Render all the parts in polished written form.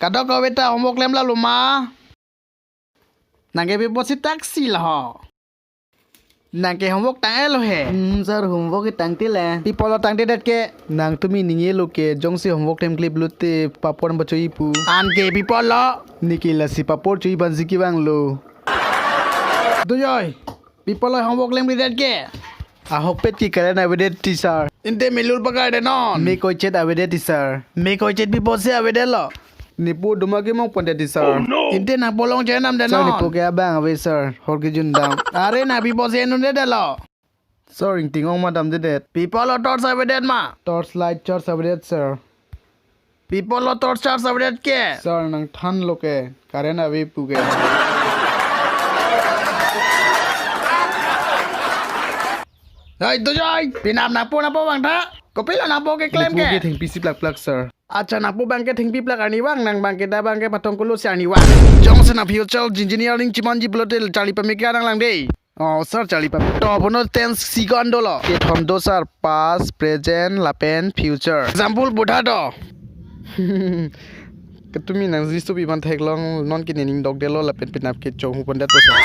Kadang kau beta homework lem lalu ma. Nangke bebo si taksi lah. Nangke homework tang elo he. Sir homework ki tangti le. Pipolo tang dedet ke. Nang tumi ningi lo ke jong si homework tem clip lutte papor bacho ipu. An ke pipolo. Niki la si papor chui ban ziki bang lo. Tujoy. Pipolo homework lem dedet ke. Ahok pet ki karen avede teacher. Inte milul pakai de non. Me ko chet avede teacher. Me ko chet pipo se avede lo. Nipu duma ke mong ponde teacher. Inte nak polong jenam de Sir non. nipu ke abang ave sir. Hor ki jun dang. Are na pipo se nun de lo. Sir ing tingong madam dedet. Pipolo torch avede ma. Torchlight church avede sir. Pipolo torch charge avede ke. Sir nang than lo ke karen ave puge. Hey tujoy. Pinam napo bang ta. Kopilo napo ke claim Nipu ki ke. thing PC plak sir. Acha napo bangke thing pi plak ani wang nang bangke da bangke patong kulo si ani wang. Jong se na future engineering chimanji blotel chali pamike arang lang dei. Oh sir chali pam. To bono tense second lo. Ke thondo sir past present lapen future. Example budha do. Ketumi nang zistu bi man thek long non ki nening dog delo lapen pinap ke chong hu pondet sir.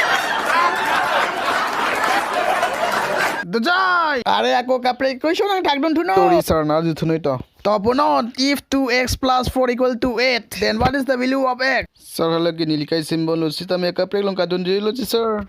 Tujoy. Are ako kapre question ang tagdon thuno. Sorry sir na ju thunoi to. To bono if 2x plus 4 equal to 8 then what is the value of x? Sir halagi nilikai symbol lo sita me kapre long kadon jelo sir.